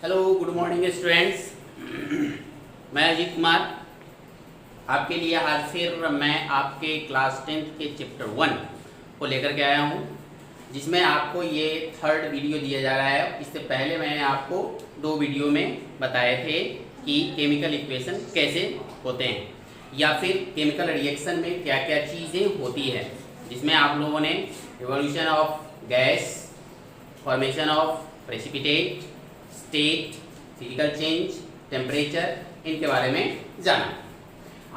Hello, good morning students. मैं अजीत कुमार आपके लिए आज फिर मैं आपके क्लास 10th के चैप्टर 1 को लेकर के आया हूँ, जिसमें आपको ये थर्ड वीडियो दिया जा रहा है। इससे पहले मैंने आपको 2 वीडियो में बताए थे कि केमिकल इक्वेशन कैसे होते हैं या फिर केमिकल रिएक्शन में क्या क्या चीज़ें होती है, जिसमें आप लोगों ने evolution of gas, formation of precipitate, state, physical change, temperature, इनके बारे में जाना।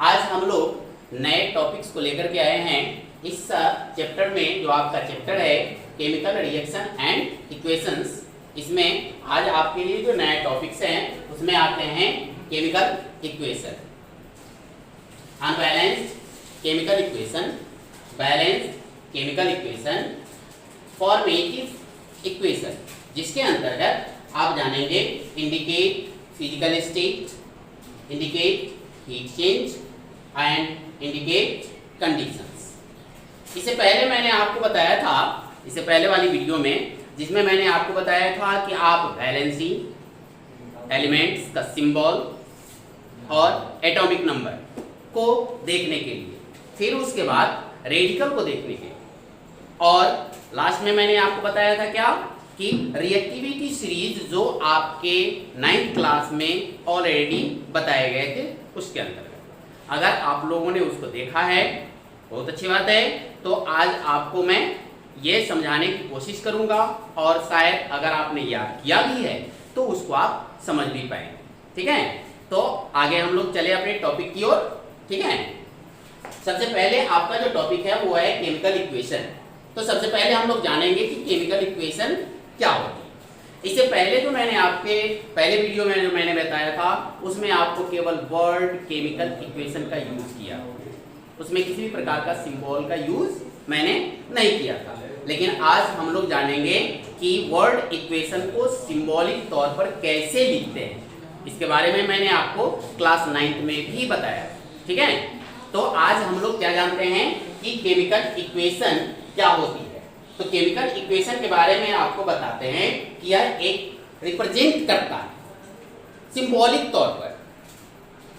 आज हम लोग नए टॉपिक्स को लेकर के आए हैं इस चैप्टर में, जो आपका चैप्टर है केमिकल रिएक्शन एंड इक्वेशंस। इसमें आज आपके लिए जो नए टॉपिक्स हैं उसमें आते हैं chemical equation, unbalanced chemical equation, balanced chemical equation, formative equation, जिसके अंतर्गत आप जानेंगे indicate physical state, indicate heat change and indicate conditions. इससे पहले मैंने आपको बताया था, इससे पहले वाली वीडियो में, जिसमें मैंने आपको बताया था कि आप वैलेंसी एलिमेंट्स का सिंबल और एटॉमिक नंबर को देखने के लिए, फिर उसके बाद रेडिकल को देखने के लिए, और लास्ट में मैंने आपको बताया था क्या कि रिएक्टिविटी सीरीज जो आपके 9th क्लास में ऑलरेडी बताए गए थे उसके अंतर्गत। अगर आप लोगों ने उसको देखा है बहुत अच्छी बात है, तो आज आपको मैं ये समझाने की कोशिश करूंगा, और शायद अगर आपने याद किया भी है तो उसको आप समझ भी पाएंगे। ठीक है, तो आगे हम लोग चले अपने टॉपिक की ओर। ठीक है, सबसे पहले आपका जो टॉपिक है वो है केमिकल इक्वेशन। तो सबसे पहले हम लोग जानेंगे कि केमिकल इक्वेशन क्या होती है। इससे पहले जो मैंने आपके पहले वीडियो में जो मैंने बताया था उसमें आपको केवल वर्ड केमिकल इक्वेशन का यूज किया, उसमें किसी भी प्रकार का सिंबल का यूज मैंने नहीं किया था। लेकिन आज हम लोग जानेंगे कि वर्ड इक्वेशन को सिंबॉलिक तौर पर कैसे लिखते हैं, इसके बारे में मैंने आपको क्लास 9th में भी बताया। ठीक है, तो आज हम लोग क्या जानते हैं कि केमिकल इक्वेशन क्या होती है। तो केमिकल इक्वेशन के बारे में आपको बताते हैं कि यह एक रिप्रेजेंट करता है सिंबॉलिक तौर पर।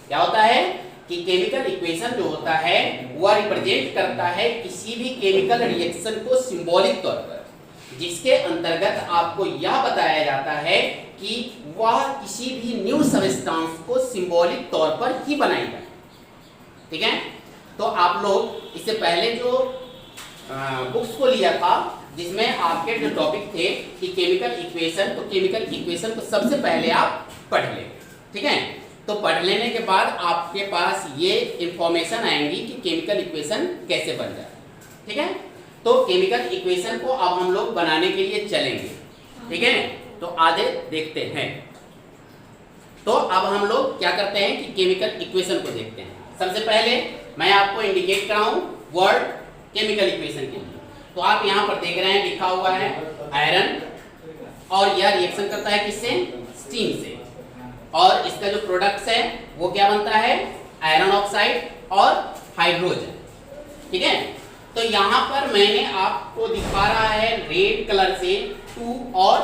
क्या होता है कि केमिकल इक्वेशन जो होता है वह रिप्रेजेंट करता है किसी भी केमिकल रिएक्शन को सिंबॉलिक तौर पर, जिसके अंतर्गत आपको यह बताया जाता है कि वह किसी भी न्यू सब्सटेंस को सिंबॉलिक तौर पर ही बनाएगा। ठीक है, तो आप लोग इससे पहले जो बुक्स को लिया था जिसमें आपके जो टॉपिक थे कि केमिकल इक्वेशन, तो केमिकल इक्वेशन को सबसे पहले आप पढ़ लें। ठीक है, तो पढ़ लेने के बाद आपके पास ये इंफॉर्मेशन आएंगी कि केमिकल इक्वेशन कैसे बन जाए। ठीक है, तो केमिकल इक्वेशन को अब हम लोग बनाने के लिए चलेंगे। ठीक है, तो आगे देखते हैं। तो अब हम लोग क्या करते हैं कि केमिकल इक्वेशन को देखते हैं। सबसे पहले मैं आपको इंडिकेट कराऊं वर्ड केमिकल इक्वेशन के लिए। तो आप यहाँ पर देख रहे हैं लिखा हुआ है आयरन, और यह रिएक्शन करता है किससे? स्टीम से, और इसका जो प्रोडक्ट्स है वो क्या बनता है? आयरन ऑक्साइड और हाइड्रोजन। ठीक है, तो यहाँ पर मैंने आपको दिखा रहा है रेड कलर से 2 और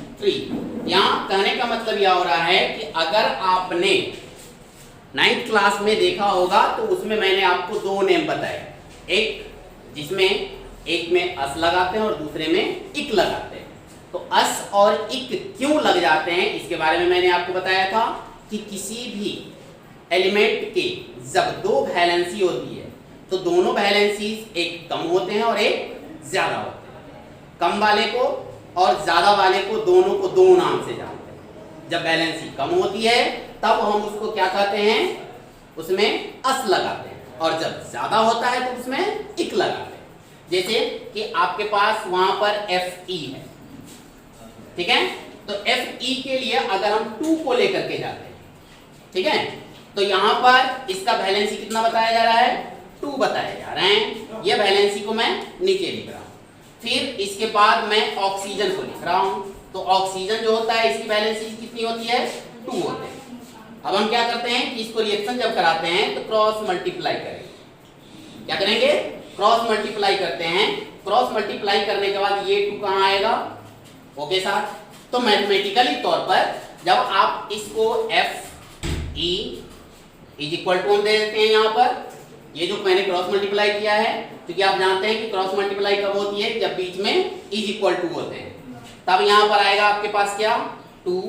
3। यहाँ कहने का मतलब यह हो रहा है कि अगर आपने 9th क्लास में देखा होगा तो उसमें मैंने आपको 2 नेम बताए, एक जिसमें एक में अस लगाते हैं और दूसरे में इक लगाते हैं। तो अस और इक क्यों लग जाते हैं इसके बारे में मैंने आपको बताया था कि किसी भी एलिमेंट के जब 2 वैलेंसी होती है तो दोनों वैलेंसीज एक कम होते हैं और एक ज्यादा होते हैं। कम वाले को और ज्यादा वाले को दोनों को 2 नाम से जानते हैं। जब वैलेंसी कम होती है तब हम उसको क्या कहते हैं? उसमें अस लगाते हैं, और जब ज्यादा होता है तो उसमें इक लगाते हैं। जैसे कि आपके पास वहां पर Fe है। ठीक है, तो Fe के लिए अगर हम 2 को लेकर के जाते हैं, ठीक है, तो यहां पर इसका वैलेंसी कितना बताया जा रहा है? 2 बताया जा रहे हैं। यह वैलेंसी को मैं नीचे लिख रहा हूं। फिर इसके बाद मैं ऑक्सीजन को लिख रहा हूं। तो ऑक्सीजन जो होता है इसकी वैलेंसी कितनी होती है? 2 होते हैं। अब हम क्या करते हैं कि इसको रिएक्शन जब कराते हैं तो क्रॉस मल्टीप्लाई करेंगे। क्या करेंगे? क्रॉस मल्टीप्लाई करते हैं। क्रॉस मल्टीप्लाई करने के बाद ये 2 कहाँ आएगा? O के साथ, तो मैथमेटिकली तौर पर जब आप इसको FE इज इक्वल टू हम दे देते हैं यहाँ पर, ये जो मैंने क्रॉस मल्टीप्लाई किया है, क्योंकि आप जानते हैं कि क्रॉस मल्टीप्लाई कब होती है, जब बीच में इज इक्वल टू होते हैं, तब यहाँ पर आएगा आपके पास क्या 2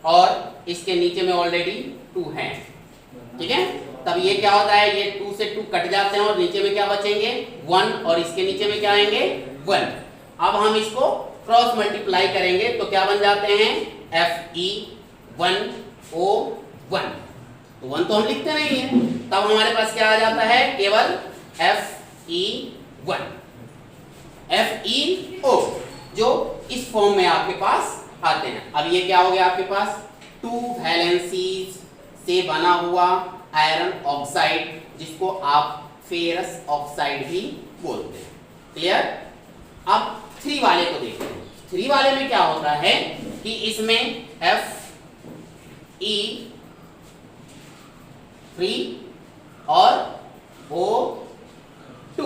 और इसके नीचे में ऑलरेडी 2 है, ठीक है। तब ये क्या होता है, ये 2 से 2 कट जाते हैं और नीचे में क्या बचेंगे 1 और इसके नीचे में क्या आएंगे 1। अब हम इसको क्रॉस मल्टीप्लाई करेंगे तो क्या बन जाते हैं FE1O1, तो 1 तो हम लिखते नहीं है, तब हमारे पास क्या आ जाता है केवल FE1 FeO, जो इस फॉर्म में आपके पास आते हैं। अब ये क्या हो गया आपके पास 2 वैलेंसीज से बना हुआ आयरन ऑक्साइड, जिसको आप फेरस ऑक्साइड भी बोलते हैं। क्लियर। अब 3 वाले को देखते हैं। 3 वाले में क्या होता है कि इसमें Fe3 और O2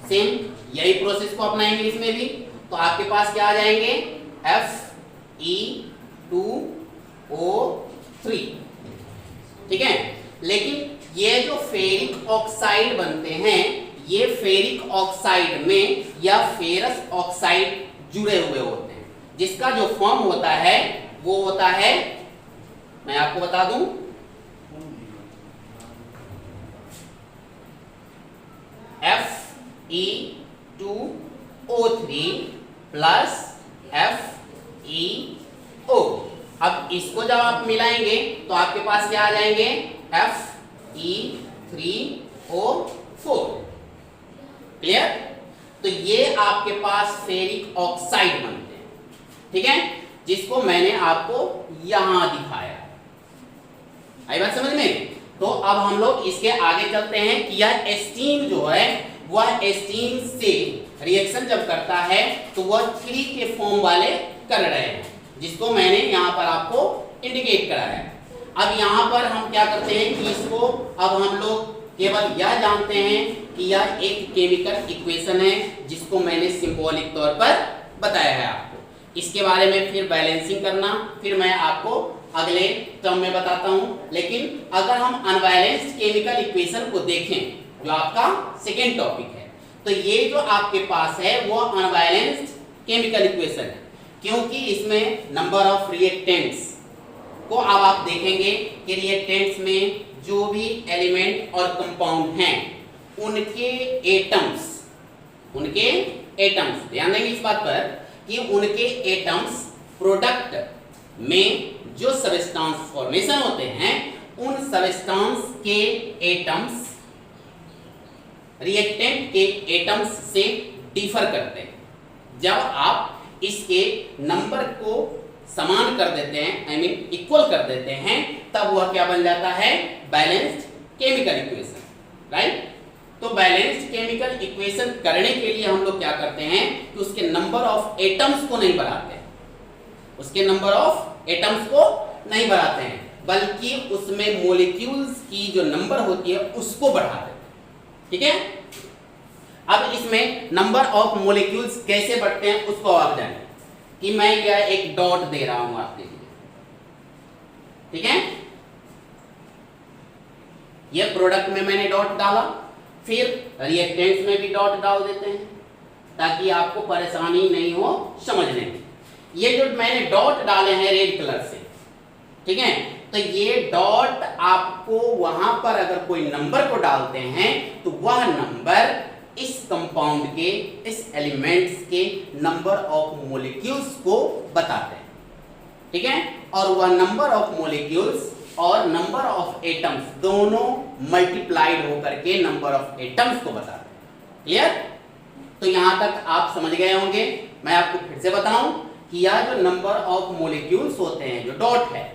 सेम यही प्रोसेस को अपनाएंगे इसमें भी, तो आपके पास क्या आ जाएंगे Fe2O3, ठीक है। लेकिन ये जो फेरिक ऑक्साइड बनते हैं, ये फेरिक ऑक्साइड में या फेरस ऑक्साइड जुड़े हुए होते हैं, जिसका जो फॉर्म होता है वो होता है, मैं आपको बता दूं, Fe2O3 प्लस FeO। अब इसको जब आप मिलाएंगे तो आपके पास क्या आ जाएंगे Fe3O4। क्लियर। तो ये आपके पास फेरिक ऑक्साइड बनते हैं, ठीक है, जिसको मैंने आपको यहां दिखाया। आई बात समझ में। तो अब हम लोग इसके आगे चलते हैं कि यह एस्टीन जो है वह एस्टीन से रिएक्शन जब करता है तो वह 3 के फॉर्म वाले कर रहे हैं, जिसको मैंने यहाँ पर आपको इंडिकेट कराया है। अब यहाँ पर हम क्या करते हैं कि इसको अब हम लोग केवल यह जानते हैं कि यह एक केमिकल इक्वेशन है, जिसको मैंने सिंबॉलिक तौर पर बताया है आपको। इसके बारे में फिर बैलेंसिंग करना फिर मैं आपको अगले टर्म में बताता हूँ। लेकिन अगर हम अनबैलेंस्ड केमिकल इक्वेशन को देखें, जो आपका सेकेंड टॉपिक है, तो ये जो आपके पास है वो अनबैलेंस्ड केमिकल इक्वेशन है, क्योंकि इसमें नंबर ऑफ रिएक्टेंट्स को अब आप देखेंगे कि रिएक्टेंट्स में जो भी एलिमेंट और कंपाउंड हैं उनके एटम्स ध्यान देंगे इस बात पर कि उनके एटम्स प्रोडक्ट में जो सबस्टेंस फॉर्मेशन होते हैं, उन सबस्टेंस के एटम्स रिएक्टेंट के एटम्स से डिफर करते हैं। जब आप इसके नंबर को समान कर देते हैं, आई मीन इक्वल कर देते हैं, तब वह क्या बन जाता है बैलेंस्ड केमिकल इक्वेशन, राइट। तो बैलेंस्ड केमिकल इक्वेशन करने के लिए हम लोग क्या करते हैं कि उसके नंबर ऑफ एटम्स को नहीं बढ़ाते हैं, उसके नंबर ऑफ एटम्स को नहीं बढ़ाते हैं, बल्कि उसमें मॉलिक्यूल्स की जो नंबर होती है उसको बढ़ा देते हैं, ठीक है। अब इसमें नंबर ऑफ मॉलिक्यूल्स कैसे बढ़ते हैं उसको आप जानें कि मैं यह एक डॉट दे रहा हूं आपके लिए, ठीक है। यह प्रोडक्ट में मैंने डॉट डाला, फिर रिएक्टेंट्स में भी डॉट डाल देते हैं ताकि आपको परेशानी नहीं हो समझने में। ये जो मैंने डॉट डाले हैं रेड कलर से, ठीक है, तो ये डॉट आपको वहां पर अगर कोई नंबर को डालते हैं तो वह नंबर इस कंपाउंड के, इस एलिमेंट्स के नंबर ऑफ मॉलिक्यूल्स को बताते हैं, ठीक है। और वह नंबर ऑफ मॉलिक्यूल्स और नंबर ऑफ एटम्स दोनों मल्टीप्लाइड होकर के नंबर ऑफ एटम्स को बताते हैं। क्लियर। तो यहां तक आप समझ गए होंगे। मैं आपको फिर से बताऊं कि यह जो नंबर ऑफ मॉलिक्यूल्स होते हैं, जो डॉट है,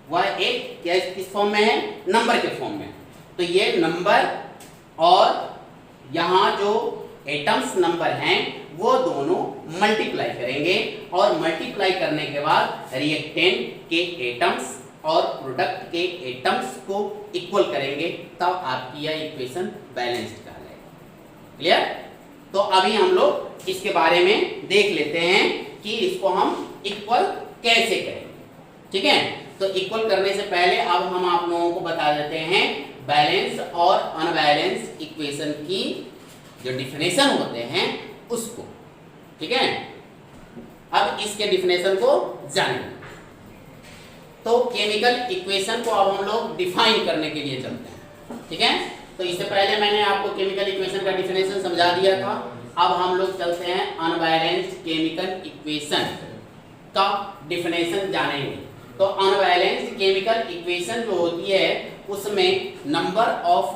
वह एक क्या किस फॉर्म में है, नंबर के फॉर्म में। तो ये नंबर और यहाँ जो एटम्स नंबर हैं वो दोनों मल्टीप्लाई करेंगे, और मल्टीप्लाई करने के बाद रिएक्टेंट के एटम्स और प्रोडक्ट के एटम्स को इक्वल करेंगे, तब आपकी यह इक्वेशन बैलेंस्ड कहलाएगी। क्लियर। तो अभी हम लोग इसके बारे में देख लेते हैं कि इसको हम इक्वल कैसे करेंगे। ठीक है, तो इक्वल करने से पहले अब हम आप लोगों को बता देते हैं बैलेंस और अनबैलेंस इक्वेशन की जो डिफिनेशन होते हैं उसको। ठीक है, अब इसके डिफिनेशन को जानेंगे। तो केमिकल इक्वेशन को अब हम लोग डिफाइन करने के लिए चलते हैं। ठीक है, तो इससे पहले मैंने आपको केमिकल इक्वेशन का डिफिनेशन समझा दिया था। अब हम लोग चलते हैं अनबैलेंस्ड केमिकल इक्वेशन का डिफिनेशन जानेंगे। तो अनबैलेंस्ड केमिकल इक्वेशन जो होती है उसमें नंबर ऑफ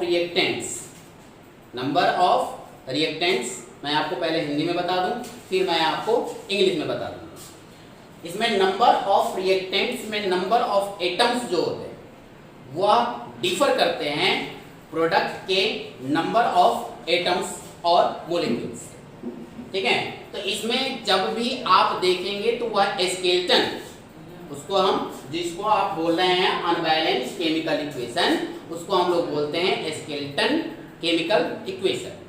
रिएक्टेंट्स मैं आपको पहले हिंदी में बता दूं, फिर मैं आपको इंग्लिश में बता दूंगा। इसमें नंबर ऑफ रिएक्टेंट्स में नंबर ऑफ एटम्स जो होते हैं वह डिफर करते हैं प्रोडक्ट के नंबर ऑफ एटम्स और मोलिक्यूल्स। ठीक है, तो इसमें जब भी आप देखेंगे तो वह स्केलेटन, उसको हम जिसको आप बोल रहे हैं अनबैलेंस्ड केमिकल इक्वेशन, उसको हम लोग बोलते हैं स्केलेटन केमिकल इक्वेशन।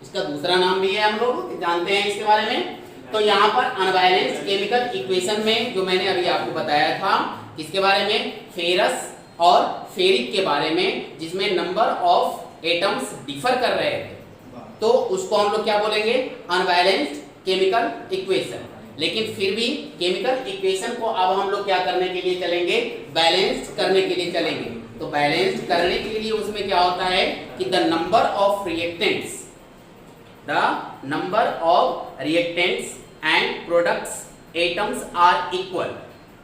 इसका दूसरा नाम भी है, हम लोग जानते हैं इसके बारे में। तो यहाँ पर अनबैलेंस्ड केमिकल इक्वेशन में जो मैंने अभी आपको बताया था किसके बारे में, फेरस और फेरिक के बारे में, जिसमें नंबर ऑफ एटम्स डिफर कर रहे थे, तो उसको हम लोग क्या बोलेंगे, अनबैलेंस्ड केमिकल इक्वेशन। लेकिन फिर भी केमिकल इक्वेशन को अब हम लोग क्या करने के लिए चलेंगे, बैलेंस्ड करने के लिए चलेंगे। तो बैलेंस्ड करने के लिए उसमें क्या होता है कि the number of reactants and products atoms are equal,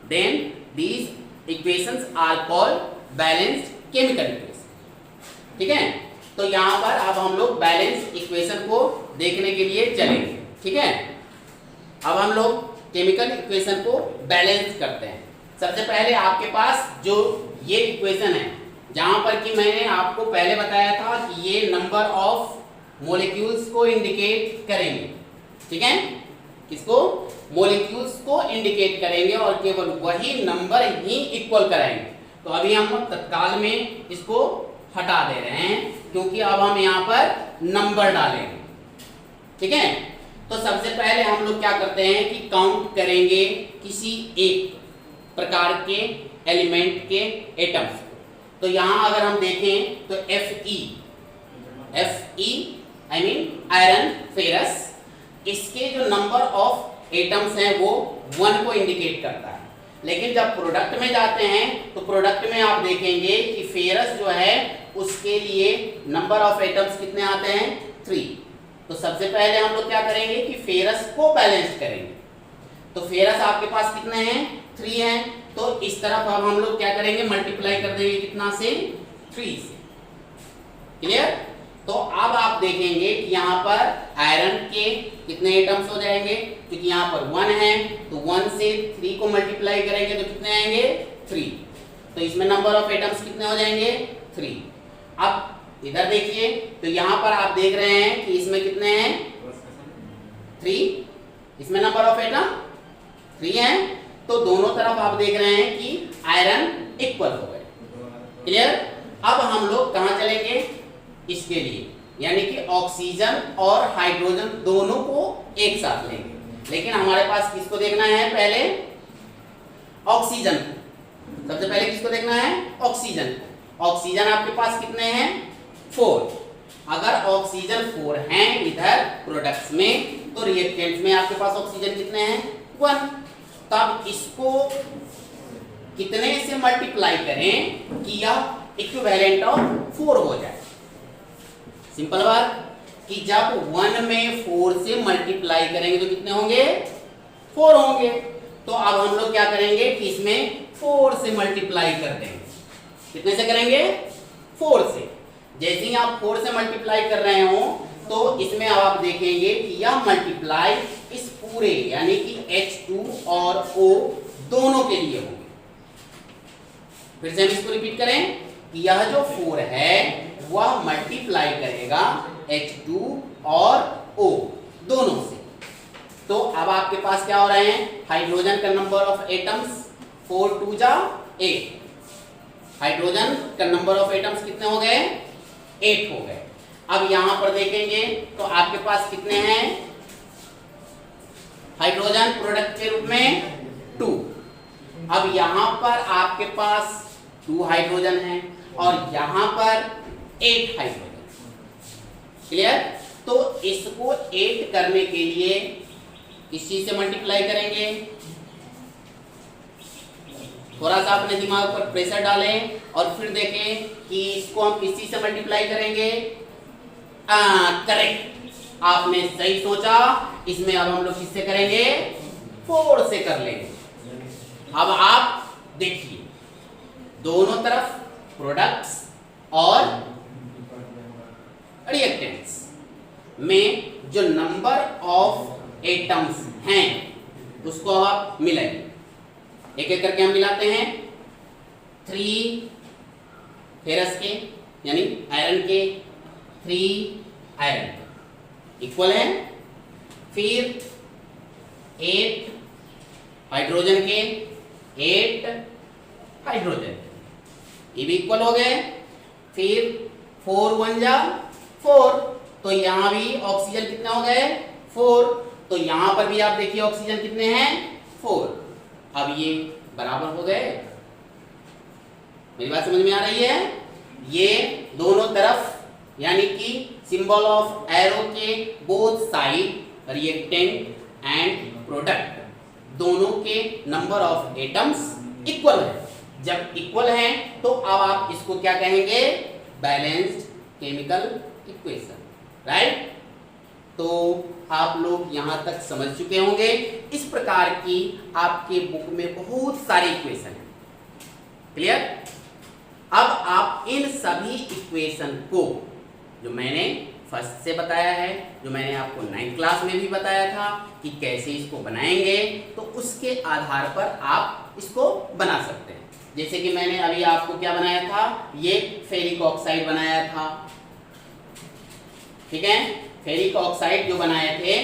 then these equations are called balanced chemical equation। ठीक है, तो यहाँ पर अब हम लोग बैलेंस इक्वेशन को देखने के लिए चलेंगे। ठीक है, अब हम लोग केमिकल इक्वेशन को बैलेंस करते हैं। सबसे पहले आपके पास जो ये इक्वेशन है, जहाँ पर कि मैंने आपको पहले बताया था कि ये नंबर ऑफ मॉलिक्यूल्स को इंडिकेट करेंगे। ठीक है, किसको, मॉलिक्यूल्स को इंडिकेट करेंगे और केवल वही नंबर ही इक्वल कराएंगे। तो अभी हम तत्काल में इसको हटा दे रहे हैं क्योंकि अब हम यहाँ पर नंबर डालेंगे। ठीक है, तो सबसे पहले हम लोग क्या करते हैं कि काउंट करेंगे किसी एक प्रकार के एलिमेंट के एटम्स। तो यहाँ अगर हम देखें तो Fe I mean iron ferrous, इसके जो नंबर ऑफ एटम्स हैं वो 1 को इंडिकेट करता है। लेकिन जब प्रोडक्ट में जाते हैं तो प्रोडक्ट में आप देखेंगे कि फेरस जो है उसके लिए नंबर ऑफ एटम्स कितने आते हैं, 3। तो सबसे पहले हम लोग क्या करेंगे कि फेरस को बैलेंस करेंगे। तो फेरस आपके पास कितने हैं, 3 हैं। तो इस तरफ अब हम लोग क्या करेंगे, मल्टीप्लाई कर देंगे कितना से, 3 से। क्लियर। तो अब आप देखेंगे कि यहाँ पर आयरन के कितने एटम्स हो जाएंगे, क्योंकि यहाँ पर 1 है तो 1 से 3 को मल्टीप्लाई करेंगे तो कितने आएंगे, 3। तो इसमें नंबर ऑफ एटम्स कितने हो जाएंगे, 3। अब इधर देखिए तो यहाँ पर आप देख रहे हैं कि इसमें कितने हैं, 3। इसमें नंबर ऑफ एटम 3 है। तो दोनों तरफ आप देख रहे हैं कि आयरन इक्वल हो गए। क्लियर। अब हम लोग कहाँ चलेंगे, इसके लिए, यानी कि ऑक्सीजन और हाइड्रोजन दोनों को एक साथ लेंगे। लेकिन हमारे पास किसको देखना है, पहले ऑक्सीजन। सबसे पहले किसको देखना है, ऑक्सीजन। ऑक्सीजन आपके पास कितने हैं, 4। अगर ऑक्सीजन 4 हैं इधर प्रोडक्ट्स में, तो रिएक्टेंट्स में आपके पास ऑक्सीजन कितने हैं, 1। तब इसको कितने से मल्टीप्लाई करें कि यह इक्विवेलेंट ऑफ 4 हो जाए। सिंपल बात कि जब 1 में 4 से मल्टीप्लाई करेंगे तो कितने होंगे, 4 होंगे। तो अब हम लोग क्या करेंगे कि इसमें 4 से मल्टीप्लाई कर देंगे। कितने से करेंगे, 4 से। जैसे ही आप 4 से मल्टीप्लाई कर रहे हो तो इसमें अब आप देखेंगे कि यह मल्टीप्लाई इस पूरे यानी कि H2 और O दोनों के लिए होंगे। फिर से हम इसको रिपीट करें कि यह जो 4 है वह मल्टीप्लाई करेगा H2 और O दोनों से। तो अब आपके पास क्या हो रहे हैं, हाइड्रोजन का नंबर ऑफ एटम्स 4 2 जा 8। हाइड्रोजन का नंबर ऑफ एटम्स कितने हो गए, 8 हो गए। अब यहां पर देखेंगे तो आपके पास कितने हैं, हाइड्रोजन प्रोडक्ट के रूप में 2। अब यहां पर आपके पास 2 हाइड्रोजन है और यहां पर 8 हाइड्रोजन। क्लियर? तो इसको 8 करने के लिए किस चीज से मल्टीप्लाई करेंगे? थोड़ा सा अपने दिमाग पर प्रेशर डालें और फिर देखें कि इसको हम किस चीज से मल्टीप्लाई करेंगे। करेक्ट, आपने सही सोचा। इसमें अब हम लोग किससे करेंगे? 4 से कर लेंगे। अब आप देखिए दोनों तरफ प्रोडक्ट्स और रिएक्टेंट्स में जो नंबर ऑफ एटम्स हैं उसको आप मिलाइए। एक एक करके हम मिलाते हैं। 3 फेरस के यानी आयरन के 3 आयरन इक्वल है। फिर 8 हाइड्रोजन के 8 हाइड्रोजन ये भी इक्वल हो गए। फिर 4 1 जा 4, तो यहां भी ऑक्सीजन कितने हो गए? 4। तो यहां पर भी आप देखिए ऑक्सीजन कितने हैं? 4। अब ये बराबर हो गए। मेरी बात समझ में आ रही है? ये दोनों तरफ यानी कि सिंबल ऑफ एरो के both side reactant and product दोनों के नंबर ऑफ एटम्स इक्वल है। जब इक्वल है तो अब आप इसको क्या कहेंगे? Balanced chemical equation, right? तो आप लोग यहां तक समझ चुके होंगे। इस प्रकार की आपके बुक में बहुत सारे इक्वेशन हैं। क्लियर? अब आप इन सभी इक्वेशन को जो मैंने फर्स्ट से बताया है, जो मैंने आपको 9th क्लास में भी बताया था कि कैसे इसको बनाएंगे, तो उसके आधार पर आप इसको बना सकते हैं। जैसे कि मैंने अभी आपको क्या बनाया था? ये फेरिक ऑक्साइड बनाया था। ठीक है? फेरिक ऑक्साइड जो बनाए थे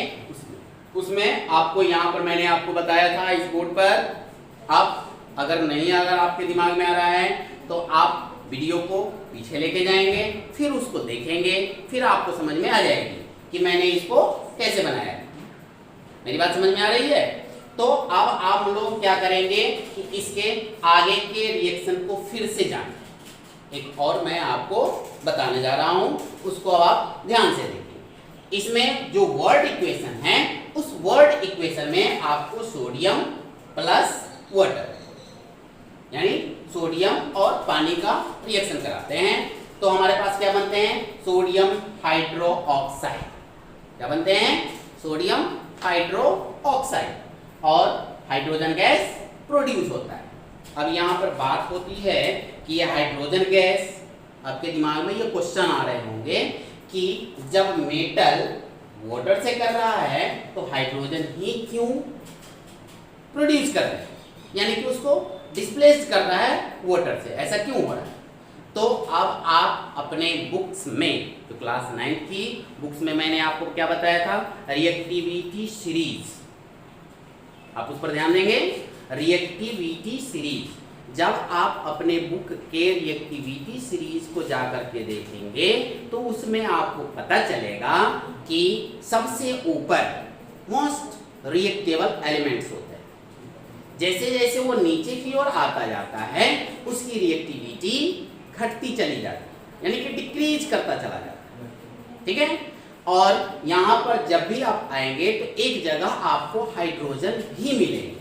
उसमें आपको यहाँ पर मैंने आपको बताया था इस बोर्ड पर। आप अगर आपके दिमाग में आ रहा है तो आप वीडियो को पीछे लेके जाएंगे, फिर उसको देखेंगे, फिर आपको समझ में आ जाएगी कि मैंने इसको कैसे बनाया है। मेरी बात समझ में आ रही है? तो अब आप लोग क्या करेंगे कि इसके आगे के रिएक्शन को फिर से जानें। एक और मैं आपको बताने जा रहा हूं, उसको अब आप ध्यान से देखिए। इसमें जो वर्ड इक्वेशन है उस वर्ड इक्वेशन में आपको सोडियम प्लस वाटर यानी सोडियम और पानी का रिएक्शन कराते हैं। तो हमारे पास क्या बनते हैं? Sodium hydro oxide. क्या बनते हैं? सोडियम हाइड्रो ऑक्साइड और हाइड्रोजन गैस प्रोड्यूस होता है। अब यहाँ पर बात होती है कि ये हाइड्रोजन गैस, आपके दिमाग में ये क्वेश्चन आ रहे होंगे कि जब मेटल वाटर से कर रहा है तो हाइड्रोजन ही क्यों प्रोड्यूस कर रहा है, यानी कि उसको डिस्प्लेस कर रहा है वाटर से, ऐसा क्यों हो रहा है? तो अब आप अपने बुक्स में, जो क्लास 9 की बुक्स में मैंने आपको क्या बताया था? रिएक्टिविटी सीरीज, आप उस पर ध्यान देंगे। रिएक्टिविटी सीरीज, जब आप अपने बुक के रिएक्टिविटी सीरीज को जाकर के देखेंगे तो उसमें आपको पता चलेगा कि सबसे ऊपर मोस्ट रिएक्टेबल एलिमेंट्स होते हैं। जैसे जैसे वो नीचे की ओर आता जाता है उसकी रिएक्टिविटी घटती चली जाती है, यानी कि डिक्रीज करता चला जाता है। ठीक है? और यहाँ पर जब भी आप आएंगे तो एक जगह आपको हाइड्रोजन ही मिलेंगे,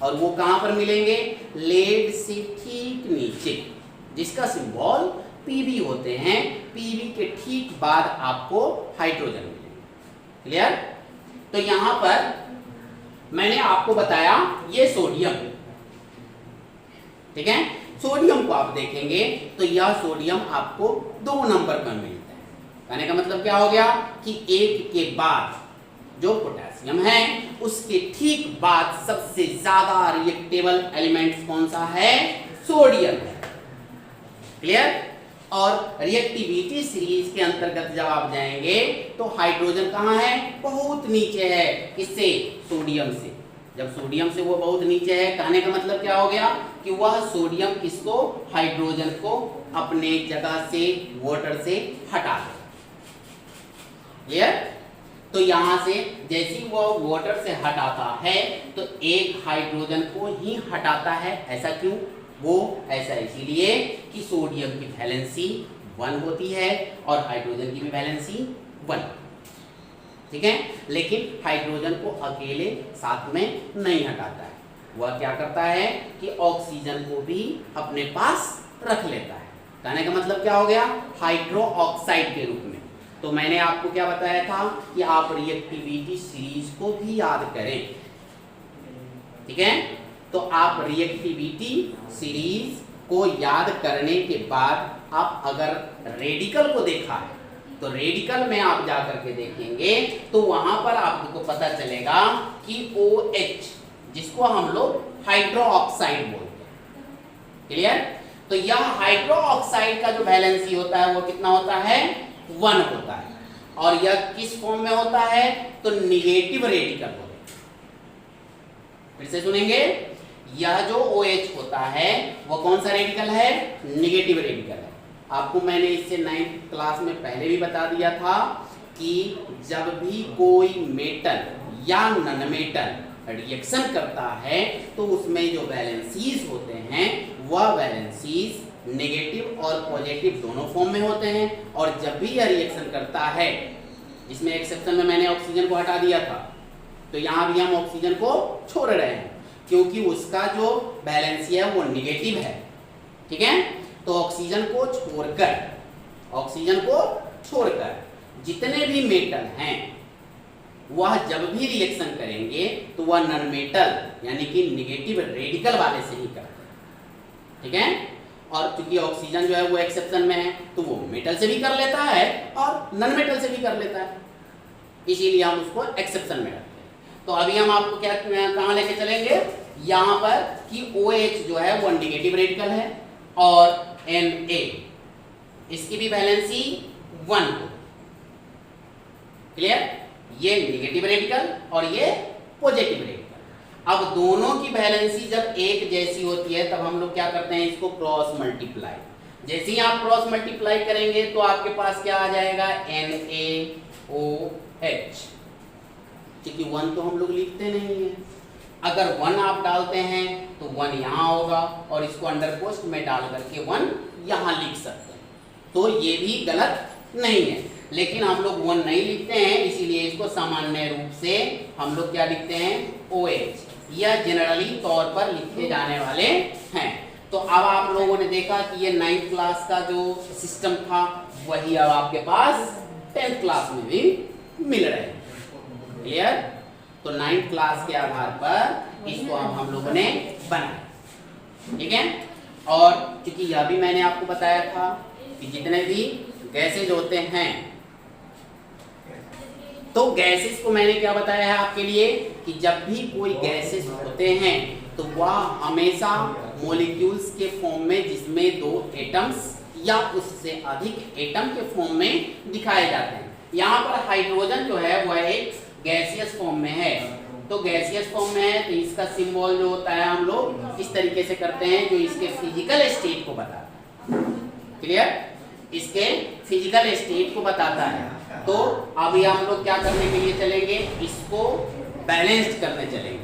और वो कहाँ पर मिलेंगे? लेड से ठीक नीचे, जिसका सिंबल पीबी होते हैं। पीबी के ठीक बाद आपको हाइड्रोजन मिलेंगे। क्लियर? तो यहाँ पर मैंने आपको बताया ये सोडियम, ठीक है? सोडियम को आप देखेंगे तो यह सोडियम आपको 2 नंबर पर मिलता है। कहने का मतलब क्या हो गया कि एक के बाद जो पोटेशियम है उसके ठीक बाद सबसे ज्यादा रिएक्टेबल एलिमेंट्स कौन सा है? सोडियम है। क्लियर? और रिएक्टिविटी सीरीज के अंतर्गत जब आप जाएंगे तो हाइड्रोजन कहाँ है? बहुत नीचे है। किससे? सोडियम से। जब सोडियम से वो बहुत नीचे है, कहने का मतलब क्या हो गया कि वह सोडियम किसको? हाइड्रोजन को अपने जगह से वाटर से हटा दे। क्लियर? तो यहाँ से जैसे ही वो वाटर से हटाता है तो एक हाइड्रोजन को ही हटाता है। ऐसा क्यों? वो ऐसा इसीलिए कि सोडियम की वैलेंसी 1 होती है और हाइड्रोजन की भी वैलेंसी 1, ठीक है। लेकिन हाइड्रोजन को अकेले साथ में नहीं हटाता है, वह क्या करता है कि ऑक्सीजन को भी अपने पास रख लेता है। कहने का मतलब क्या हो गया? हाइड्रो ऑक्साइड के रूप में। तो मैंने आपको क्या बताया था कि आप रिएक्टिविटी सीरीज को भी याद करें, ठीक है। तो आप रिएक्टिविटी सीरीज को याद करने के बाद आप अगर रेडिकल को देखा है तो रेडिकल में आप जाकर के देखेंगे तो वहां पर आपको पता चलेगा कि OH, जिसको हम लोग हाइड्रो ऑक्साइड बोलते हैं, क्लियर। तो यह हाइड्रो ऑक्साइड का जो वैलेंसी होता है वो कितना होता है? 1 होता है। और यह किस फॉर्म में होता है? तो निगेटिव रेडिकल होता है। फिर से सुनेंगे, यह जो OH होता है वो कौन सा रेडिकल है? निगेटिव रेडिकल है। आपको मैंने इससे 9th क्लास में पहले भी बता दिया था कि जब भी कोई मेटल या नॉन मेटल रिएक्शन करता है तो उसमें जो वैलेंसीज होते हैं वह वैलेंसीज नेगेटिव और पॉजिटिव दोनों फॉर्म में होते हैं। और जब भी यह रिएक्शन करता है, जिसमें एक्सेप्शन में मैंने ऑक्सीजन को हटा दिया था, तो यहाँ भी हम ऑक्सीजन को छोड़ रहे हैं क्योंकि उसका जो वैलेंसी है वो निगेटिव है, ठीक है। तो ऑक्सीजन को छोड़कर जितने भी मेटल हैं वह जब भी रिएक्शन करेंगे तो वह नॉन मेटल यानी कि निगेटिव रेडिकल वाले से ही करते हैं, ठीक है। और क्योंकि ऑक्सीजन जो है वो एक्सेप्शन में है तो वो मेटल से भी कर लेता है और नॉन मेटल से भी कर लेता है, इसीलिए हम उसको एक्सेप्शन में रखते हैं। तो अभी हम आपको क्या कहाँ लेके चलेंगे? यहाँ पर कि OH जो है वो नेगेटिव रेडिकल है और Na इसकी भी वैलेंसी 1, क्लियर। ये नेगेटिव रेडिकल और ये पॉजिटिव रेडिकल। अब दोनों की वैलेंसी जब एक जैसी होती है तब हम लोग क्या करते हैं? इसको क्रॉस मल्टीप्लाई। जैसे ही आप क्रॉस मल्टीप्लाई करेंगे तो आपके पास क्या आ जाएगा? NaOH, क्योंकि 1 तो हम लोग लिखते नहीं है। अगर 1 आप डालते हैं तो 1 यहाँ होगा और इसको अंडर पोस्ट में डाल करके 1 यहाँ लिख सकते हैं, तो ये भी गलत नहीं है। लेकिन हम लोग 1 नहीं लिखते हैं, इसीलिए इसको सामान्य रूप से हम लोग क्या लिखते हैं? OH। यह जनरली तौर पर लिखे जाने वाले हैं। तो अब आप लोगों ने देखा कि ये 9th क्लास का जो सिस्टम था वही अब आपके पास 10th क्लास में भी मिल रहे हैं, क्लियर। तो 9th क्लास के आधार पर इसको अब हम लोगों ने बनाया, ठीक है। और क्योंकि यह भी मैंने आपको बताया था कि जितने भी गैसेज होते हैं, तो गैसेस को मैंने क्या बताया है आपके लिए कि जब भी कोई गैसेस होते हैं तो वह हमेशा मॉलिक्यूल्स के फॉर्म में जिसमें 2 एटम्स या उससे अधिक एटम के फॉर्म में दिखाए जाते हैं। यहाँ पर हाइड्रोजन जो है वह एक गैसियस फॉर्म में है, तो गैसियस फॉर्म में है तो इसका सिंबल जो होता है हम लोग इस तरीके से करते हैं जो इसके फिजिकल स्टेट को बताता है, क्लियर। इसके फिजिकल स्टेट को बताता है। तो अभी हम लोग क्या करने के लिए चलेंगे? इसको बैलेंस्ड करने चलेंगे।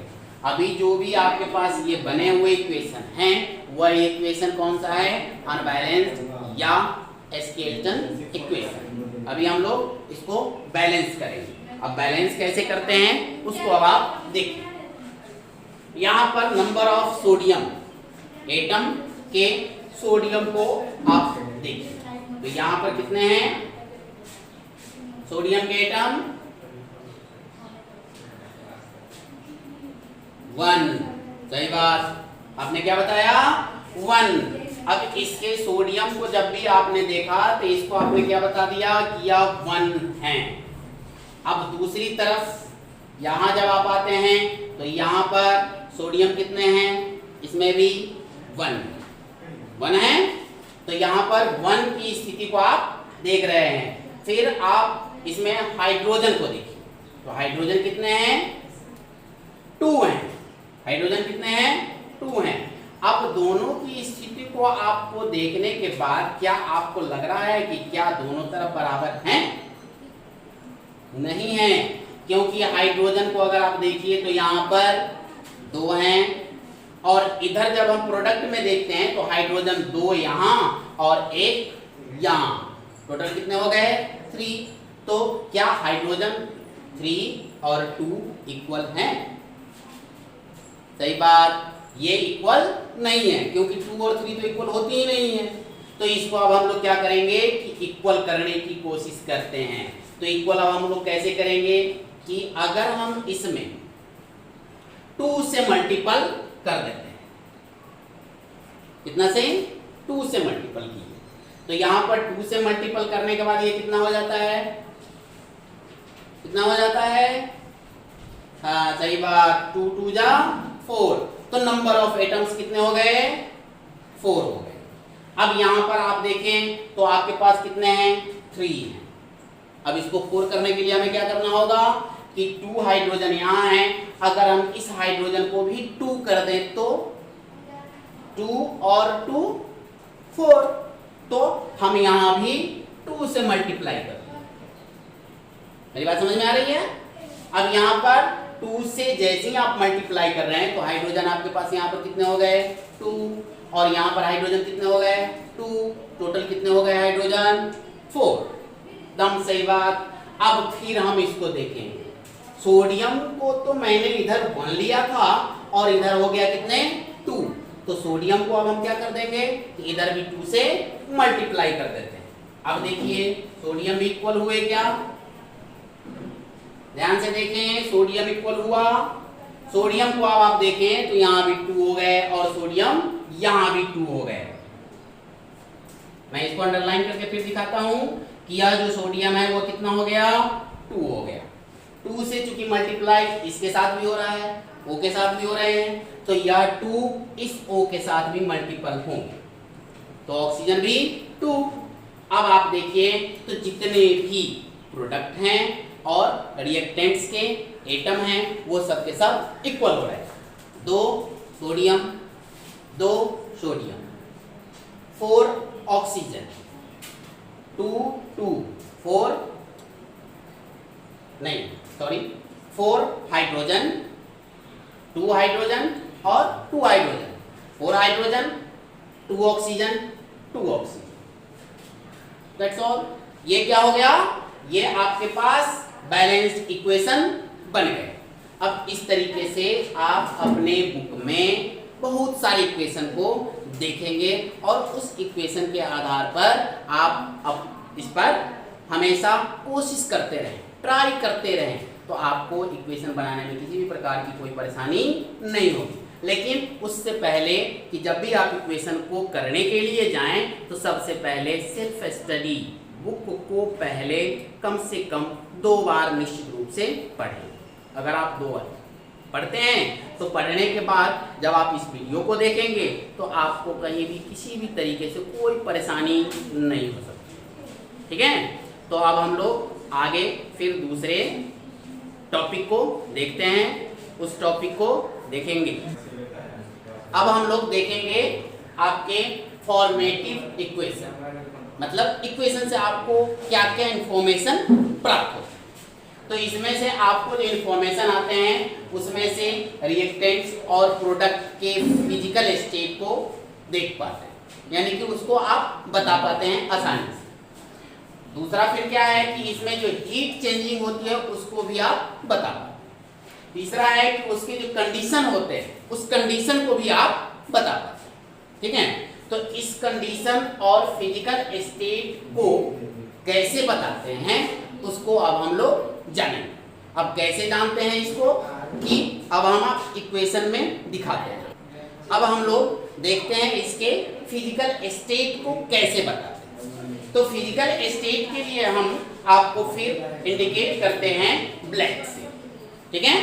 अभी जो भी आपके पास ये बने हुए इक्वेशन हैं वह इक्वेशन कौन सा है? अनबैलेंस्ड या स्केलेटन इक्वेशन। अभी हम लोग इसको बैलेंस करेंगे। अब बैलेंस कैसे करते हैं उसको अब आप देखिए। यहाँ पर नंबर ऑफ सोडियम एटम के सोडियम को आप देखिए, तो यहाँ पर कितने हैं सोडियम के एटम? 1, सही बात। आपने क्या बताया? 1। अब इसके सोडियम को जब भी आपने देखा तो इसको आपने क्या बता दिया कि यह 1 है। अब दूसरी तरफ यहाँ जब आप आते हैं तो यहाँ पर सोडियम कितने हैं? इसमें भी 1 है। तो यहाँ पर 1 की स्थिति को आप देख रहे हैं। फिर आप इसमें हाइड्रोजन को देखिए, तो हाइड्रोजन कितने हैं? 2 हैं। हाइड्रोजन कितने हैं? 2 हैं। अब दोनों की स्थिति को आपको देखने के बाद क्या आपको लग रहा है कि क्या दोनों तरफ बराबर हैं? नहीं है। क्योंकि हाइड्रोजन को अगर आप देखिए तो यहाँ पर 2 हैं, और इधर जब हम प्रोडक्ट में देखते हैं तो हाइड्रोजन 2 यहाँ और 1 यहाँ, टोटल कितने हो गए 3। तो क्या हाइड्रोजन 3 और 2 इक्वल हैं? सही बात, ये इक्वल नहीं है, क्योंकि 2 और 3 तो इक्वल होती ही नहीं है। तो इसको अब हम लोग क्या करेंगे कि इक्वल करने की कोशिश करते हैं। तो इक्वल अब हम लोग कैसे करेंगे कि अगर हम इसमें 2 से मल्टीपल कर देते हैं, कितना से 2 से मल्टीपल कीजिए, तो यहां पर 2 से मल्टीपल करने के बाद ये कितना हो जाता है, कितना हो जाता है, हाँ सही बात, 2 2 जा 4, तो नंबर ऑफ एटम्स कितने हो गए 4 हो गए। अब यहां पर आप देखें तो आपके पास कितने हैं 3 हैं। अब इसको 4 करने के लिए हमें क्या करना होगा कि 2 हाइड्रोजन यहाँ है, अगर हम इस हाइड्रोजन को भी 2 कर दें तो 2 और 2 4, तो हम यहां भी 2 से मल्टीप्लाई कर दें। मेरी बात समझ में आ रही है? अब यहां पर 2 से जैसे ही आप मल्टीप्लाई कर रहे हैं तो हाइड्रोजन आपके पास यहाँ पर कितने हो गए 2, और यहाँ पर हाइड्रोजन कितने हो गए 2, टोटल कितने हो गए हाइड्रोजन 4। एकदम सही बात। अब फिर हम इसको देखेंगे, सोडियम को तो मैंने इधर 1 लिया था और इधर हो गया कितने 2, तो सोडियम को अब हम क्या कर देंगे कि इधर भी 2 से मल्टीप्लाई कर देते हैं। अब देखिए सोडियम भी इक्वल हुए क्या, ध्यान से देखें, सोडियम इक्वल हुआ, सोडियम को अब आप देखें तो यहाँ भी 2 हो गए और सोडियम यहाँ भी 2 हो गए। मैं इसको अंडरलाइन करके फिर दिखाता हूं कि यह जो सोडियम है वो कितना हो गया 2 हो गया। 2 से चूंकि मल्टीप्लाई इसके साथ भी हो रहा है, O के साथ भी हो रहे हैं, तो यह 2 इस O के साथ भी मल्टीपल होंगे, तो ऑक्सीजन भी 2। अब आप देखिए तो जितने भी प्रोडक्ट हैं और रिएक्टेंट्स के एटम हैं वो सब के सब इक्वल हो रहे हैं। 2 सोडियम 2 सोडियम, 4 ऑक्सीजन, 2 2 4 नहीं सॉरी 4 हाइड्रोजन, 2 हाइड्रोजन और 2 hydrogen, 4 hydrogen 2 oxygen 2 oxygen, that's all. ये क्या हो गया, ये आपके पास बैलेंस्ड इक्वेशन बन गए। अब इस तरीके से आप अपने बुक में बहुत सारे इक्वेशन को देखेंगे और उस इक्वेशन के आधार पर आप अब इस पर हमेशा कोशिश करते रहें, ट्राई करते रहें, तो आपको इक्वेशन बनाने में किसी भी प्रकार की कोई परेशानी नहीं होगी। लेकिन उससे पहले कि जब भी आप इक्वेशन को करने के लिए जाएं तो सबसे पहले सेल्फ स्टडी बुक को पहले कम से कम 2 बार निश्चित रूप से पढ़ें। अगर आप 2 बार पढ़ते हैं तो पढ़ने के बाद जब आप इस वीडियो को देखेंगे तो आपको कहीं भी किसी भी तरीके से कोई परेशानी नहीं हो सकती, ठीक है। तो अब हम लोग आगे फिर दूसरे टॉपिक को देखते हैं, उस टॉपिक को देखेंगे। अब हम लोग देखेंगे आपके फॉर्मेटिव इक्वेशन, मतलब इक्वेशन से आपको क्या क्या इंफॉर्मेशन प्राप्त हो। तो इसमें से आपको जो इंफॉर्मेशन आते हैं उसमें से रिएक्टेंट्स और प्रोडक्ट के फिजिकल स्टेट को देख पाते हैं, यानी कि उसको आप बता पाते हैं आसानी से। दूसरा फिर क्या है कि इसमें जो हीट चेंजिंग होती है उसको भी आप बता पाते हैं। तीसरा है कि उसके जो कंडीशन होते हैं उस कंडीशन को भी आप बता पाते हैं, ठीक है। तो इस कंडीशन और फिजिकल स्टेट को कैसे बताते हैं उसको अब हम लोग जानेंगे। अब कैसे जानते हैं इसको कि अब हम आप इक्वेशन में दिखाते हैं। अब हम लोग देखते हैं इसके फिजिकल स्टेट को कैसे बताते हैं। तो फिजिकल स्टेट के लिए हम आपको फिर इंडिकेट करते हैं ब्लैक से, ठीक है।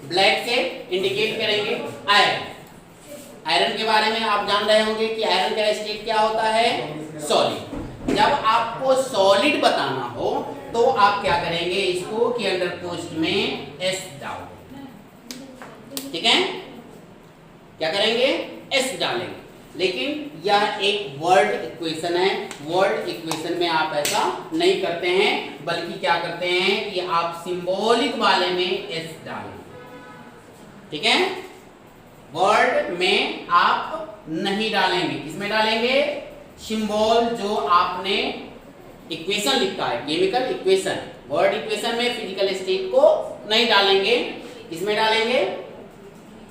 ब्लैक से इंडिकेट करेंगे आयरन। आयरन के बारे में आप जान रहे होंगे कि आयरन का स्टेट क्या होता है, सॉलिड। जब आपको सॉलिड बताना हो तो आप क्या करेंगे इसको कि अंडर पोस्ट में एस डालो, ठीक है। क्या करेंगे एस डालेंगे। लेकिन यह एक वर्ड इक्वेशन है। वर्ड इक्वेशन में आप ऐसा नहीं करते हैं, बल्कि क्या करते हैं कि आप सिंबॉलिक वाले में एस डालें। ठीक है, वर्ड में आप नहीं डालेंगे, किसमें डालेंगे? सिंबल जो आपने इक्वेशन लिखा है, केमिकल इक्वेशन, वर्ड इक्वेशन में फिजिकल स्टेट को नहीं डालेंगे। किसमें डालेंगे?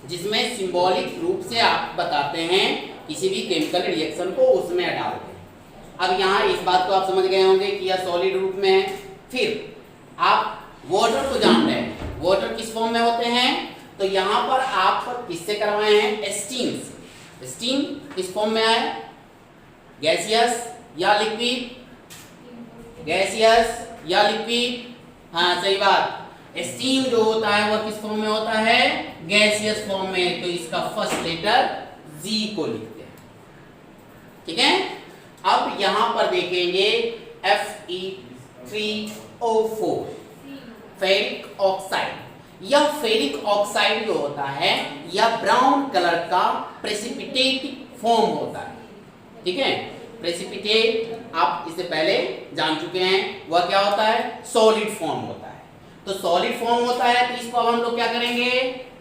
जिसमें सिंबॉलिक रूप से आप बताते हैं किसी भी केमिकल रिएक्शन को, उसमें डालते हैं। अब यहाँ इस बात को आप समझ गए होंगे कि यह सॉलिड रूप में है। फिर आप वाटर को जान रहे हैं, वाटर किस फॉर्म में होते हैं, तो यहाँ पर आप किससे करवाए हैं? स्टीम से। स्टीम किस फॉर्म में है? गैसियस या लिक्विड? गैसियस या लिक्विड? हाँ, सही बात। स्टीम जो होता है वह किस फॉर्म में होता है? गैसियस फॉर्म में। तो इसका फर्स्ट लेटर जी को लिखते हैं। ठीक है, अब यहां पर देखेंगे Fe3O4 फेरिक ऑक्साइड। यह फेरिक ऑक्साइड जो होता है यह ब्राउन कलर का प्रेसिपिटेट फॉर्म होता है। ठीक है, प्रेसिपिटेट आप इससे पहले जान चुके हैं, वह क्या होता है? सॉलिड फॉर्म होता है। तो सॉलिड फॉर्म होता है तो इसको अब हम लोग क्या करेंगे?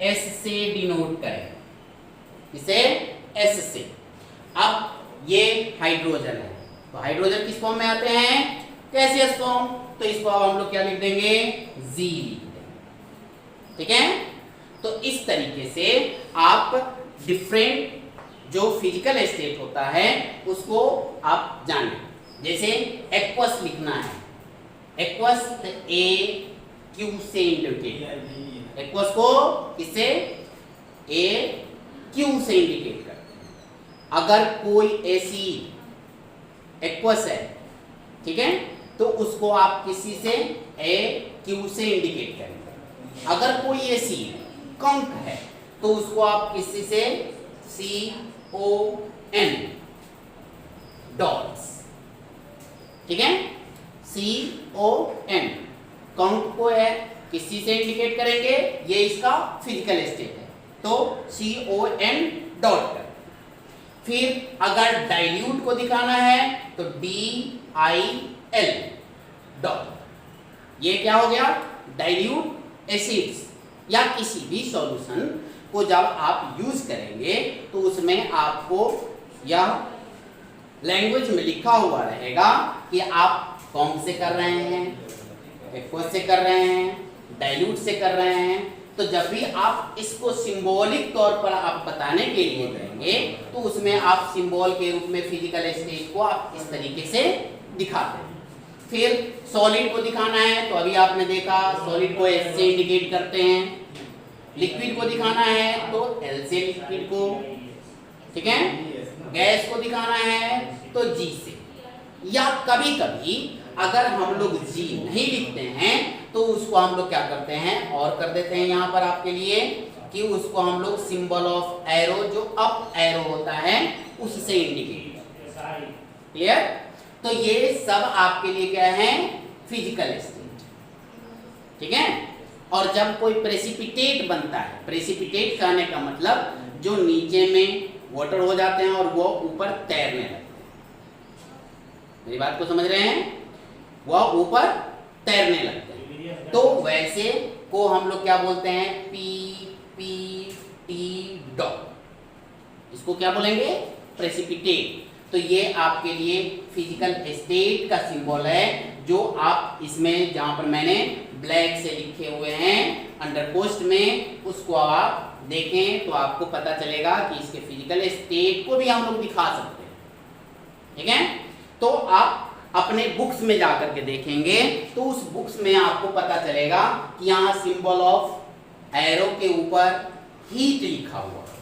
एस से डिनोट करेंगे। इसे एस से। अब ये हाइड्रोजन है, तो हाइड्रोजन किस फॉर्म में आते हैं? Gaseous form. तो इसको अब हम लोग क्या लिख देंगे? जी लिख देंगे। ठीक है, तो इस तरीके से आप डिफरेंट जो फिजिकल स्टेट होता है उसको आप जानें। जैसे एक्वस लिखना है, एक्वस ए क्यू से इंडिकेट, एक्वस को किससे? ए क्यू से इंडिकेट करते हैं। अगर कोई एसिड एक्वस है, ठीक है, तो उसको आप किसी से? ए क्यू से इंडिकेट करेंगे। अगर कोई एसिड कंक है तो उसको आप किसी से? CON dots. ठीक है, CON कंक को है किसी से इंडिकेट करेंगे, ये इसका फिजिकल स्टेट है, तो CON डॉट कर। फिर अगर डाइल्यूट को दिखाना है तो DIL डॉट। ये क्या हो गया? डाइल्यूट एसिड्स या किसी भी सॉल्यूशन को जब आप यूज करेंगे तो उसमें आपको यह लैंग्वेज में लिखा हुआ रहेगा कि आप कौन से कर रहे हैं, एक्वस से कर रहे हैं, डाइल्यूट से कर रहे हैं। तो जब भी आप इसको सिंबॉलिक तौर पर आप बताने के लिए करेंगे तो उसमें आप सिंबल के रूप में फिजिकल स्टेट को आप इस तरीके से दिखाते हैं। फिर सॉलिड को दिखाना है तो अभी आपने देखा सॉलिड को एस से इंडिकेट करते हैं। लिक्विड को दिखाना है तो एल से लिक्विड को। ठीक है, गैस को दिखाना है तो जी से। या कभी कभी अगर हम लोग जी नहीं लिखते हैं तो उसको हम लोग क्या करते हैं और कर देते हैं यहाँ पर आपके लिए कि उसको हम लोग सिंबल ऑफ एरो, जो अप एरो होता है, उससे इंडिकेट। क्लियर? तो ये सब आपके लिए क्या है? Physical state. ठीक है, और जब कोई प्रेसिपिटेट बनता है, प्रेसिपिटेट कहने का मतलब जो नीचे में वाटर हो जाते हैं और वो ऊपर तैरने लगते हैं। मेरी बात को समझ रहे हैं? वह ऊपर तैरने लगते हैं, तो वैसे को हम लोग क्या बोलते हैं? PPT dot. इसको क्या बोलेंगे? प्रेसिपिटेट। तो ये आपके लिए फिजिकल स्टेट का सिंबल है, जो आप इसमें जहां पर मैंने ब्लैक से लिखे हुए हैं अंडरकोस्ट में, उसको आप देखें तो आपको पता चलेगा कि इसके फिजिकल स्टेट को भी हम लोग दिखा सकते हैं। ठीक है, तो आप अपने बुक्स में जाकर के देखेंगे तो उस बुक्स में आपको पता चलेगा कि यहाँ सिंबल ऑफ एरो के ऊपर हीट लिखा हुआ होता है।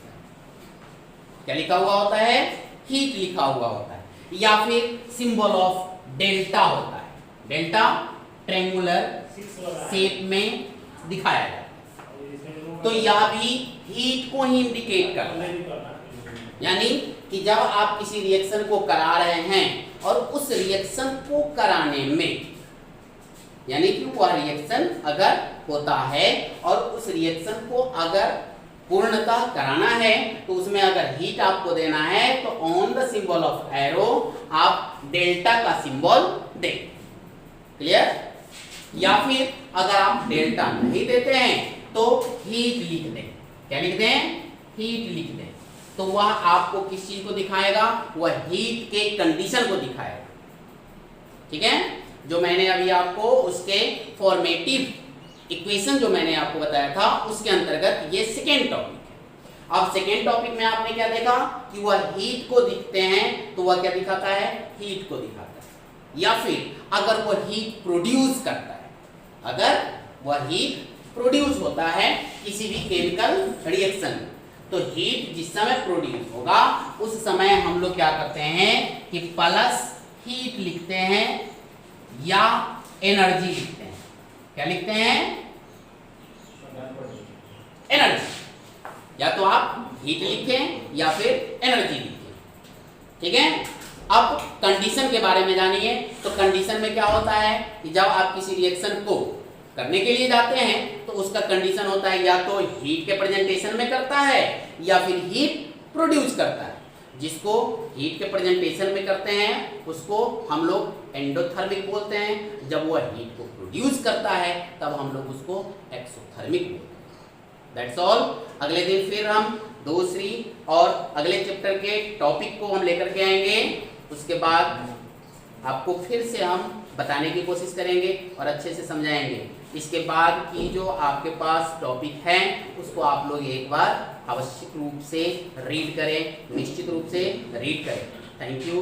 क्या लिखा हुआ होता है? हीट लिखा हुआ होता है। या फिर सिंबल ऑफ डेल्टा होता है, डेल्टा ट्रायंगुलर शेप में दिखाया जाता है। तो यह भी हीट को ही इंडिकेट करता है। यानी कि जब आप किसी रिएक्शन को करा रहे हैं और उस रिएक्शन को कराने में, यानी कि वह रिएक्शन अगर होता है और उस रिएक्शन को अगर पूर्णतः कराना है तो उसमें अगर हीट आपको देना है तो on the symbol of arrow आप डेल्टा का सिंबल दें। क्लियर? या फिर अगर आप डेल्टा नहीं देते हैं तो हीट लिख दें। क्या लिख दें? हीट लिख दें। तो वह आपको किस चीज को दिखाएगा? वह हीट के कंडीशन को दिखाएगा। ठीक है, जो मैंने अभी आपको उसके फॉर्मेटिव इक्वेशन जो मैंने आपको बताया था उसके अंतर्गत ये सेकेंड टॉपिक है। अब सेकेंड टॉपिक में आपने क्या देखा कि वह हीट को दिखते हैं तो वह क्या दिखाता है? हीट को दिखाता है। या फिर अगर वह हीट प्रोड्यूस करता है, अगर वह हीट प्रोड्यूस होता है किसी भी केमिकल रिएक्शन में, तो हीट जिस समय प्रोड्यूस होगा उस समय हम लोग क्या करते हैं कि प्लस हीट लिखते हैं या एनर्जी लिखते हैं। क्या लिखते हैं? एनर्जी। या तो आप हीट लिखें या फिर एनर्जी लिखें। ठीक है, अब कंडीशन के बारे में जानिए। तो कंडीशन में क्या होता है कि जब आप किसी रिएक्शन को करने के लिए जाते हैं तो उसका कंडीशन होता है या तो हीट के प्रेजेंटेशन में करता है या फिर हीट प्रोड्यूस करता है। जिसको हीट के प्रेजेंटेशन में करते हैं उसको हम लोग एंडोथर्मिक बोलते हैं। जब वह हीट को प्रोड्यूस करता है तब हम लोग उसको एक्सोथर्मिक बोलते हैं। That's all. अगले दिन फिर हम दूसरी और अगले चैप्टर के टॉपिक को हम लेकर के आएंगे। उसके बाद आपको फिर से हम बताने की कोशिश करेंगे और अच्छे से समझाएंगे। इसके बाद की जो आपके पास टॉपिक है उसको आप लोग एक बार आवश्यक रूप से रीड करें, निश्चित रूप से रीड करें। Thank you.